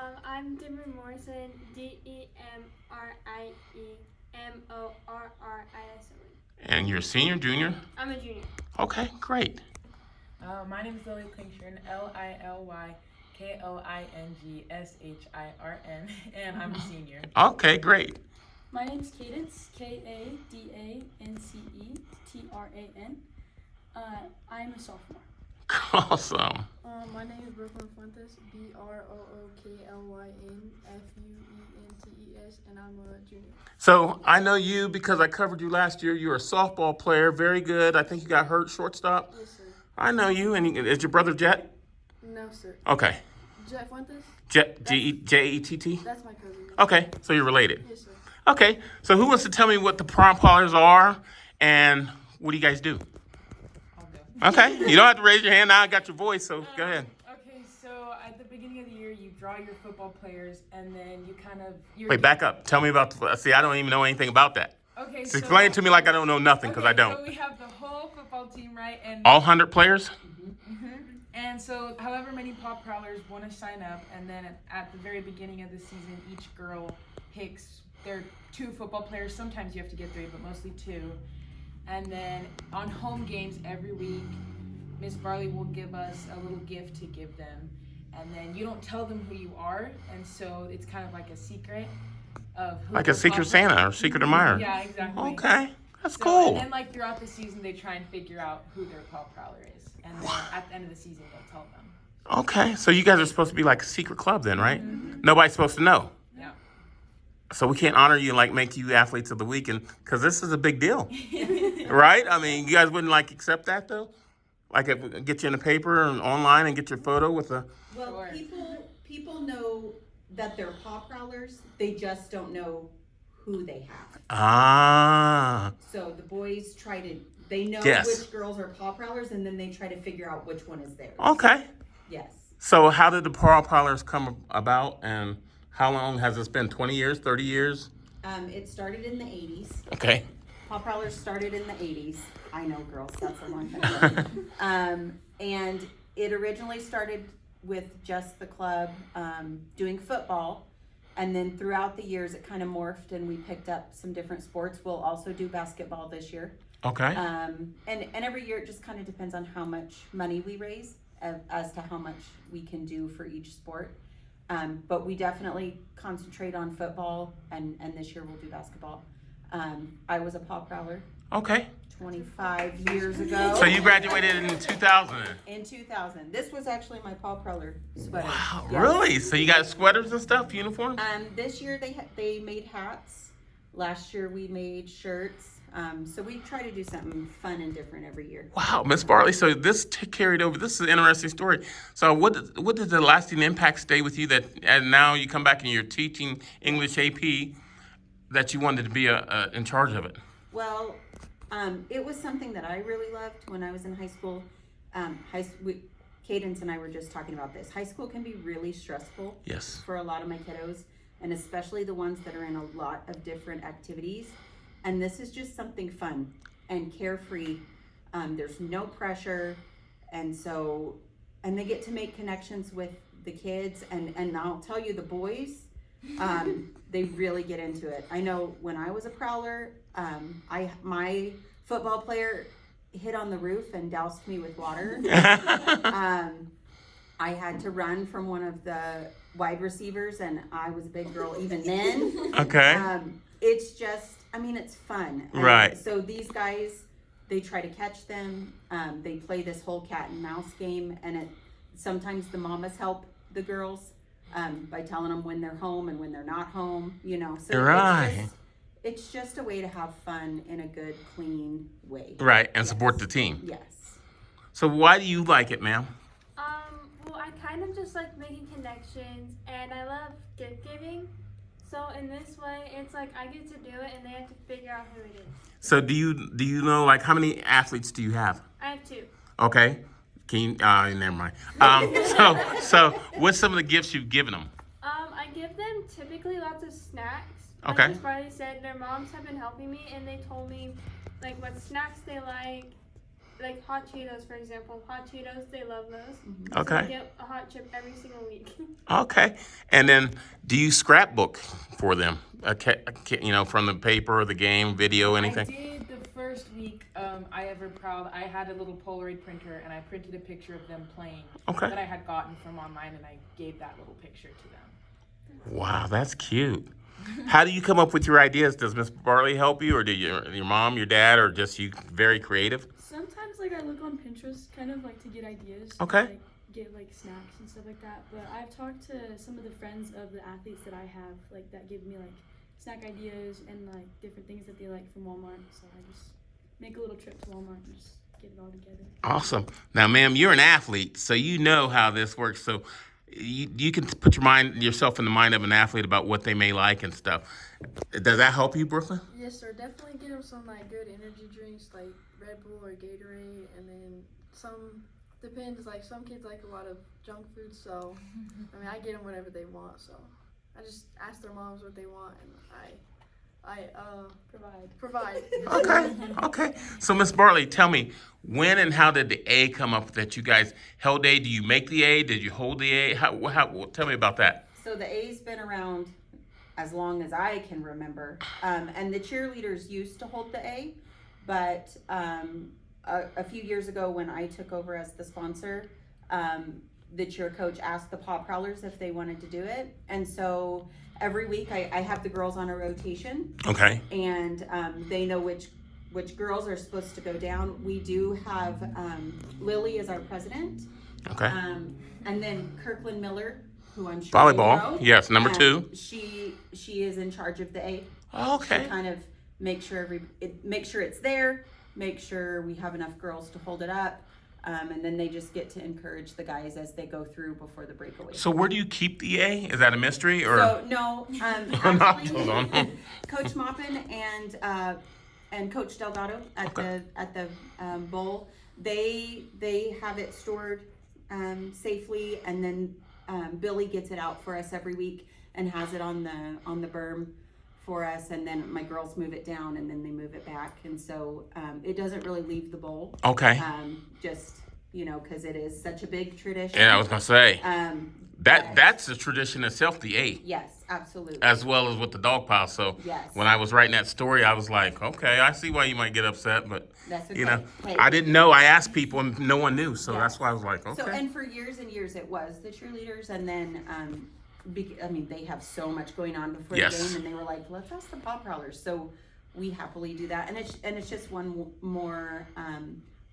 I'm Demir Morrison, Demorrison. And you're a senior, junior? I'm a junior. Okay, great. My name is Lily Klingshirn, Lilykingshirn, and I'm a senior. Okay, great. My name's Cadence, Kadancetran. I'm a sophomore. Awesome. My name is Brooklyn Fuentes, BrooklyNfuentes, and I'm a junior. So I know you because I covered you last year. You're a softball player, very good. I think you got hurt shortstop. Yes, sir. I know you. And is your brother Jet? No, sir. Okay. Jet Fuentes? Jet, J-E-T-T? That's my cousin. Okay, so you're related. Yes, sir. Okay, so who wants to tell me what the Paw Prowlers are and what do you guys do? I'll go. Okay, you don't have to raise your hand now. I got your voice, so go ahead. Okay, so at the beginning of the year, you draw your football players, and then you kind of... Wait, back up. Tell me about see, I don't even know anything about that. Okay, So explain it to me like I don't know nothing because I don't. So we have the whole football team, right? And All 100 players? And so, however many Paw Prowlers want to sign up, and then at the very beginning of the season, each girl picks their 2 football players. Sometimes you have to get 3, but mostly 2. And then on home games every week, Miss Barley will give us a little gift to give them. And then you don't tell them who you are, and so it's kind of like a secret of who Like the a Secret Paw- Santa or Secret Admirer. Yeah, exactly. Okay, that's So, cool. And then, like, throughout the season, they try and figure out who their Paw Prowler is. And then at the end of the season, they'll tell them. Okay, so you guys are supposed to be like a secret club then, right? Nobody's supposed to know. Yeah. So we can't honor you and like make you athletes of the week, and because this is a big deal, right? I mean, you guys wouldn't like accept that though, like get you in the paper and online and get your photo with a. Well, Sure. people know that they're Paw Prowlers. They just don't know who they have. Ah, So the boys they know Yes. which girls are Paw Prowlers, and then they try to figure out which one is theirs. okay. Yes. So how did the Paw Prowlers come about, and how long has this been? 20 years, 30 years? It started in the 80s. Okay. Paw Prowlers started in the 80s. I know, girls, that's a long time ago. And it originally started with just the club doing football. And then throughout the years, it kind of morphed and we picked up some different sports. We'll also do basketball this year. Okay. And every year it just kind of depends on how much money we raise as to how much we can do for each sport. But we definitely concentrate on football, and this year we'll do basketball. I was a Paw Prowler Okay. 25 years ago. So you graduated in 2000. In 2000. This was actually my Paw Prowler sweater. Wow, Yes. really? So you got sweaters and stuff, uniforms? This year they made hats. Last year we made shirts. So we try to do something fun and different every year. Wow, Miss Barley. So this carried over. This is an interesting story. So what did the lasting impact stay with you that, and now you come back and you're teaching English AP, that you wanted to be in charge of it? Well, it was something that I really loved when I was in high school. Cadence and I were just talking about this. High school can be really stressful. Yes. For a lot of my kiddos, and especially the ones that are in a lot of different activities. And this is just something fun and carefree. There's no pressure, and they get to make connections with the kids. And I'll tell you, the boys, they really get into it. I know when I was a Prowler, my football player hit on the roof and doused me with water. I had to run from one of the wide receivers, and I was a big girl even then. Okay. It's just, it's fun. Right. So these guys, they try to catch them. They play this whole cat and mouse game, and sometimes the mamas help the girls by telling them when they're home and when they're not home. So Right. it's just a way to have fun in a good, clean way. Right, and support the team. Yes. So why do you like it, ma'am? Well, I kind of just like making connections, and I love gift giving. So in this way, it's like I get to do it, and they have to figure out who it is. So do you know, like, how many athletes do you have? I have 2. Okay. Can you, never mind. So what's some of the gifts you've given them? I give them typically lots of snacks. Okay. Like Miss Barley said, their moms have been helping me, and they told me like what snacks they like, like hot Cheetos, for example. Hot Cheetos, they love those. Mm-hmm. So Okay. they get a hot chip every single week. Okay. And then, do you scrapbook for them? From the paper or the game, video, I anything? did the first week I ever proud. I had a little Polaroid printer and I printed a picture of them playing Okay. that I had gotten from online, and I gave that little picture to them. Wow, that's cute. How do you come up with your ideas? Does Miss Barley help you, or do your mom, your dad, or just you very creative? Sometimes like I look on Pinterest, kind of like to get ideas. Okay. Like get like snacks and stuff like that. But I've talked to some of the friends of the athletes that I have, like that give me like snack ideas and like different things that they like from Walmart. So I just make a little trip to Walmart and just get it all together. Awesome. Now, ma'am, you're an athlete, so you know how this works. So you can put yourself in the mind of an athlete about what they may like and stuff. Does that help you, Brooklyn? Yes, sir. Definitely get them some like good energy drinks like Red Bull or Gatorade, and then some depends. Like some kids like a lot of junk food, so I mean I get them whatever they want. So I just ask their moms what they want, and I provide. Okay. So, Miss Barley, tell me, when and how did the A come up that you guys held A? Do you make the A? Did you hold the A? Tell me about that. So the A's been around as long as I can remember. And the cheerleaders used to hold the A, but a few years ago when I took over as the sponsor, the cheer coach asked the Paw Prowlers if they wanted to do it. And so every week I have the girls on a rotation, Okay. and they know which girls are supposed to go down. We do have Lily as our president, Okay. and then Kirkland Miller, who I'm sure Volleyball. you know. Yes, number 2. She is in charge of the A. Okay. She kind of make sure it's there, make sure we have enough girls to hold it up, and then they just get to encourage the guys as they go through before the breakaway. So where do you keep the A? Is that a mystery or? So no, Hold actually, on. Coach Maupin and Coach Delgado at the bowl, they have it stored safely, and then Billy gets it out for us every week and has it on the berm for us, and then my girls move it down and then they move it back, and so it doesn't really leave the bowl. Okay. Just because it is such a big tradition. Yeah, I was gonna say But- that's a tradition itself, the A, Yes, absolutely. as well as with the dog pile. So Yes. when I was writing that story, I was like, okay, I see why you might get upset, but That's okay. Hey. I didn't know. I asked people and no one knew, so Yeah. that's why I was like, okay. So, and for years and years it was the cheerleaders, and then they have so much going on before Yes. the game, and they were like, let's ask the Paw Prowlers. So we happily do that, and it's just one more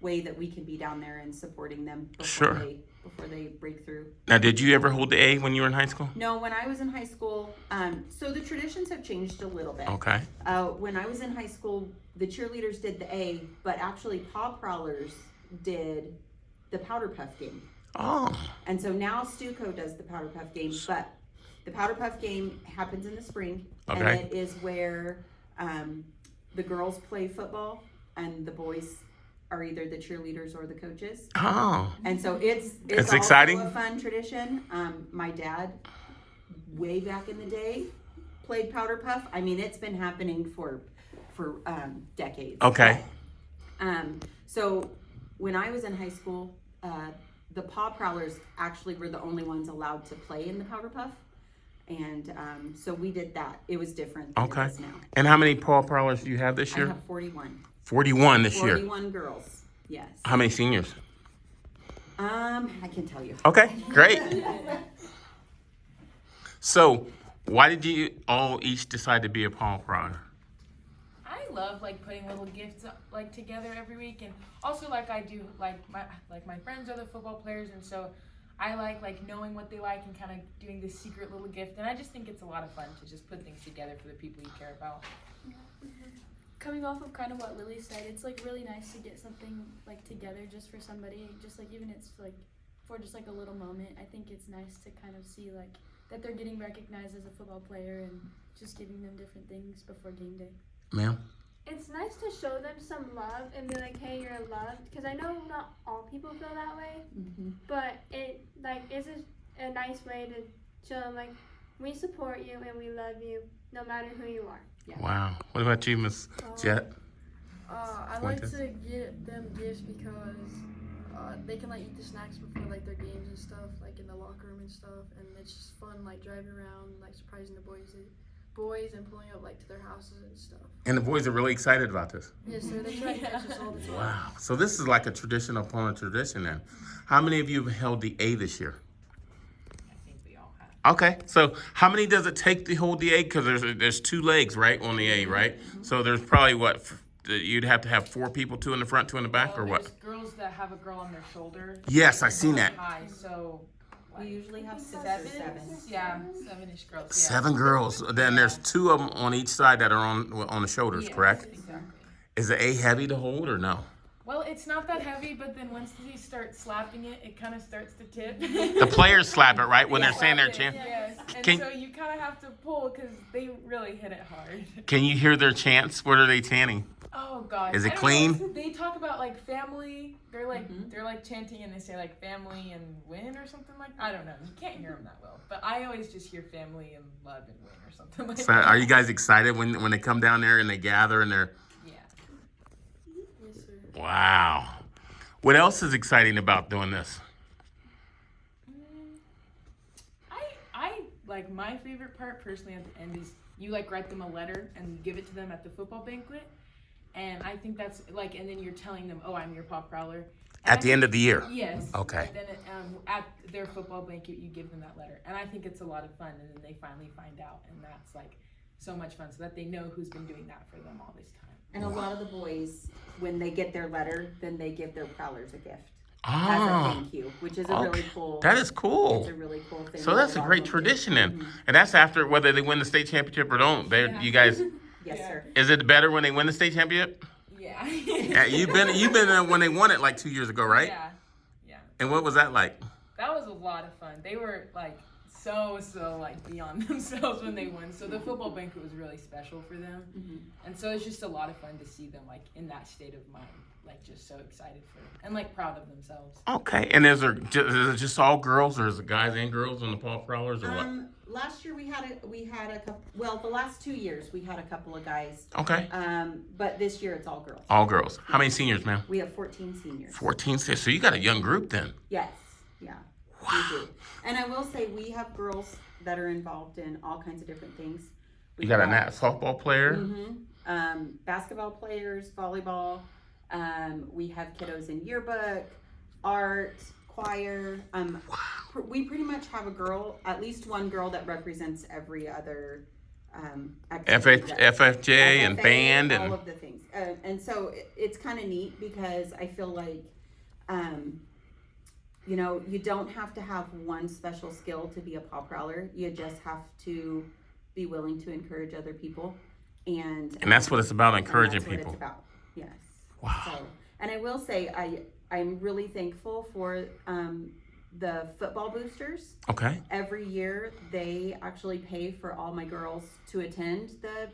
way that we can be down there and supporting them before Sure. before they break through. Now, did you ever hold the A when you were in high school? No, when I was in high school, so the traditions have changed a little bit. Okay. When I was in high school, the cheerleaders did the A, but actually Paw Prowlers did the Powder Puff game. Oh. And so now Stuco does the Powder Puff game, but the Powder Puff game happens in the spring, and Okay. it is where the girls play football and the boys are either the cheerleaders or the coaches. Oh. And so it's It's also exciting. a fun tradition. My dad, way back in the day, played Powder Puff. I mean, it's been happening for decades. Okay. So when I was in high school, the Paw Prowlers actually were the only ones allowed to play in the Powder Puff. And so we did that. It was different than Okay. it is now. And how many Paw Prowlers do you have this I year? have 41. 41 this year. 41 girls, yes. How many seniors? I can tell you. Okay, great. So, why did you all each decide to be a Paw Prowler? I love putting little gifts together every week, and also I do my friends are the football players, and so I like knowing what they like and kind of doing this secret little gift, and I just think it's a lot of fun to just put things together for the people you care about. Coming off of kind of what Lily said, it's really nice to get something together just for somebody, just even it's for just a little moment. I think it's nice to kind of see that they're getting recognized as a football player and just giving them different things before game day. Ma'am? It's nice to show them some love and be like, hey, you're loved. Because I know not all people feel that way, Mm-hmm. but it is a nice way to show them we support you and we love you no matter who you are. Wow. What about you, Miss Jet? I like to get them gifts because they can like eat the snacks before like their games and stuff, like in the locker room and stuff, and it's just fun like driving around, like surprising the boys and pulling up like to their houses and stuff. And the boys are really excited about this. Yes, sir. They try to catch us all the time. Wow. So this is like a tradition upon a tradition then. How many of you have held the A this year? I think we all have. Okay. So how many does it take to hold the A? Because there's 2 legs, right, on the A, right? So there's probably you'd have to have 4 people, 2 in the front, 2 in the back, or what? There's girls that have a girl on their shoulder. Yes, I seen that. High, so We usually have 6 or 7. Yeah, 7-ish girls. Yeah. 7 girls. Then there's 2 of them on each side that are on the shoulders, Yes, correct? Exactly. Is the A heavy to hold or no? Well, it's not that heavy, but then once you start slapping it, it kind of starts to tip. The players slap it, right, when they're saying their chant? Yes, and Can- so you kind of have to pull because they really hit it hard. Can you hear their chants? What are they chanting? Oh God! Is it I don't clean? know. They talk about like family. They're like chanting and they say like family and win or something like. I don't know. You can't hear them that well, but I always just hear family and love and win or something like So that. are you guys excited when they come down there and they gather and they're... Yeah. Yes, sir. Wow. What else is exciting about doing this? I like my favorite part personally at the end is you like write them a letter and you give it to them at the football banquet, and I think that's like, and then you're telling them, oh, I'm your Paw Prowler. At the end of the year? Yes. Okay. Then at their football banquet, you give them that letter, and I think it's a lot of fun. And then they finally find out, and that's like so much fun, so that they know who's been doing that for them all this time. And a lot of the boys, when they get their letter, then they give their prowlers a gift as a Oh, thank you, which is a really cool. that is cool. It's a really cool thing. So that's a lot great of them do. tradition then. And that's after whether they win the state championship or don't. You guys, Yes, Yeah. sir. is it better when they win the state championship? Yeah. Yeah, you've been there when they won it like 2 years ago, right? Yeah. Yeah. And what was that like? That was a lot of fun. They were like so like beyond themselves when they won. So the football banquet was really special for them, and so it's just a lot of fun to see them like in that state of mind, like just so excited for and like proud of themselves. Okay. And is it just all girls, or is it guys and girls on the Paw Prowlers, or what? Last year we had a couple. Well, the last 2 years we had a couple of guys. Okay. But this year it's all girls. All girls. How many seniors, ma'am? We have 14 seniors. 14. So you got a young group then. Yes. Yeah. We do. And I will say we have girls that are involved in all kinds of different things. You got a softball player. Basketball players, volleyball. We have kiddos in yearbook, art, choir. We pretty much have at least one girl that represents every other activity. FFJ and FFA, band all and of the things. And so it's kind of neat because I feel like, you don't have to have one special skill to be a Paw Prowler. You just have to be willing to encourage other people. And that's what it's about, encouraging that's what people. it's about. Yes. Wow. So, and I will say I'm really thankful for the football boosters. Okay. Every year they actually pay for all my girls to attend the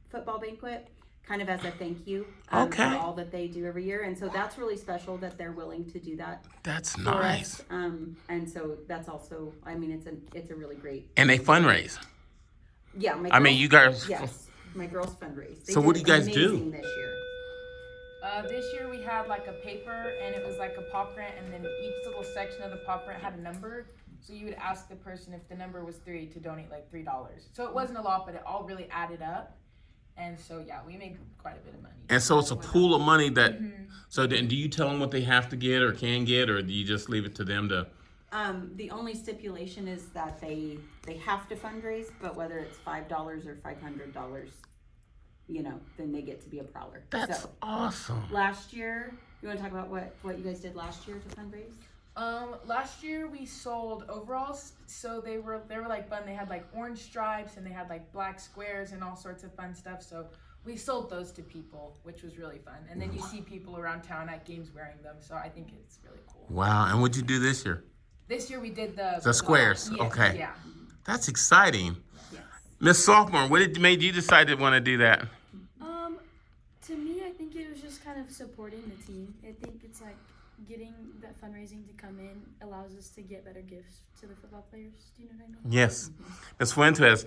football banquet, kind of as a thank you for all that they do every year. And so that's really special that they're willing to do that. That's for nice. us. And so that's also, it's a really great. And they fundraise. Yeah. You guys. Yes. My girls fundraise. They So what did do you guys do? amazing this year. This year we had like a paper and it was like a paw print, and then each little section of the paw print had a number. So you would ask the person if the number was 3 to donate like $3. So it wasn't a lot, but it all really added up. And so yeah, we made quite a bit of money. And so it's a pool of money that. So then, do you tell them what they have to get or can get, or do you just leave it to them to? The only stipulation is that they have to fundraise, but whether it's $5 or $500, then they get to be a prowler. That's awesome. Last year, you want to talk about what you guys did last year to fundraise? Last year we sold overalls, so they were like fun. They had like orange stripes and they had like black squares and all sorts of fun stuff. So we sold those to people, which was really fun. And then you see people around town at games wearing them, so I think it's really cool. Wow. And what'd you do this year? This year we did the squares. Yeah, Okay. Yeah. That's exciting. Yes. Miss Sophomore, what made you decide to want to do that? To me, I think it was just kind of supporting the team. I think it's like getting that fundraising to come in allows us to get better gifts to the football players. Do you know what I mean? Yes. Miss Fuentes,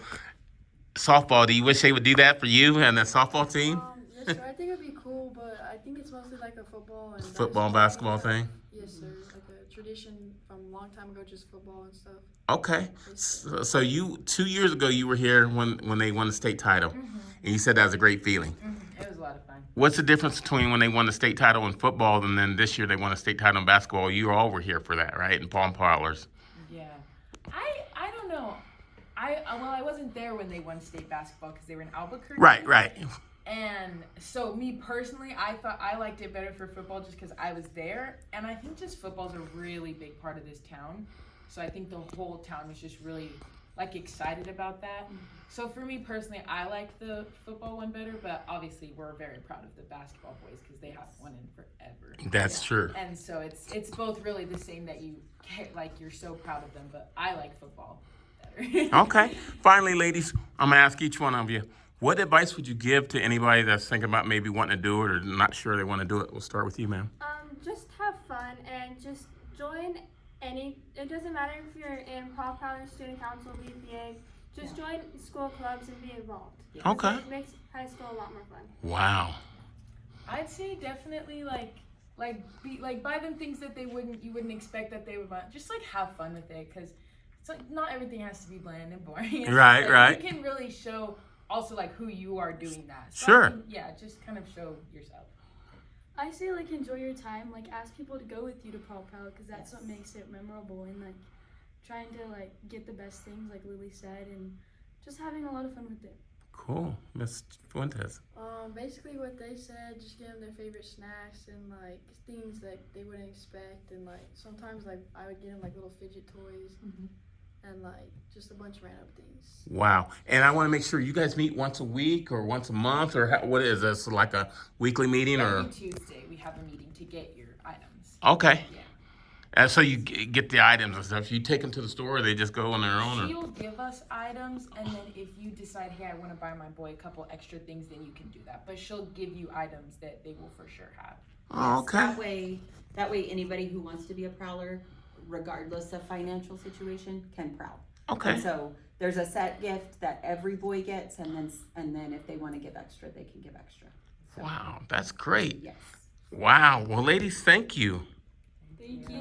softball, do you wish they would do that for you and the softball team? Yes, Yes, sir. I think it'd be cool, but I think it's mostly like a football and Football, basketball thing. Yes, sir. Like a tradition from a long time ago, just football and stuff. Okay. Yes, sir. So you 2 years ago you were here when they won the state title, and you said that was a great feeling. It was a lot of fun. What's the difference between when they won the state title in football and then this year they won a state title in basketball? You all were here for that, right? And Paw Prowlers. Yeah, I don't know. I wasn't there when they won state basketball because they were in Albuquerque. Right. And so me personally, I thought I liked it better for football just because I was there, and I think just football's a really big part of this town. So I think the whole town was just really like excited about that. So for me personally, I like the football one better, but obviously we're very proud of the basketball boys because they haven't won in forever. That's true. And so it's both really the same that you like you're so proud of them, but I like football better. Okay. Finally, ladies, I'm gonna ask each one of you, what advice would you give to anybody that's thinking about maybe wanting to do it or not sure they want to do it? We'll start with you, ma'am. Just have fun and just join any. It doesn't matter if you're in Paw Prowlers, Student Council, BPA. Just join school clubs and be involved. Okay. It makes high school a lot more fun. Wow. I'd say definitely buy them things that you wouldn't expect that they would want. Just like have fun with it because it's like not everything has to be bland and boring. It's Right, like, right. You can really show also like who you are doing that. So Sure. I think, yeah, just kind of show yourself. I say like enjoy your time. Like ask people to go with you to Paw Prowl because that's what makes it memorable. And like trying to like get the best things, like Lily said, and just having a lot of fun with it. Cool. Miss Fuentes. Basically what they said, just give them their favorite snacks and like things that they wouldn't expect, and like sometimes like I would get them like little fidget toys and like just a bunch of random things. Wow. And I want to make sure you guys meet once a week or once a month or what is this, like a weekly meeting or? Every Tuesday we have a meeting to get your items. Okay. Yeah. And so you get the items and stuff. You take them to the store or they just go on their own? Or? She'll give us items, and then if you decide, hey, I want to buy my boy a couple extra things, then you can do that. But she'll give you items that they will for sure have. Oh, okay. That way anybody who wants to be a prowler, regardless of financial situation, can prowl. Okay. And so there's a set gift that every boy gets, and then if they want to give extra, they can give extra. So, Wow, that's great. yes. Wow. Well, ladies, thank you. Thank you.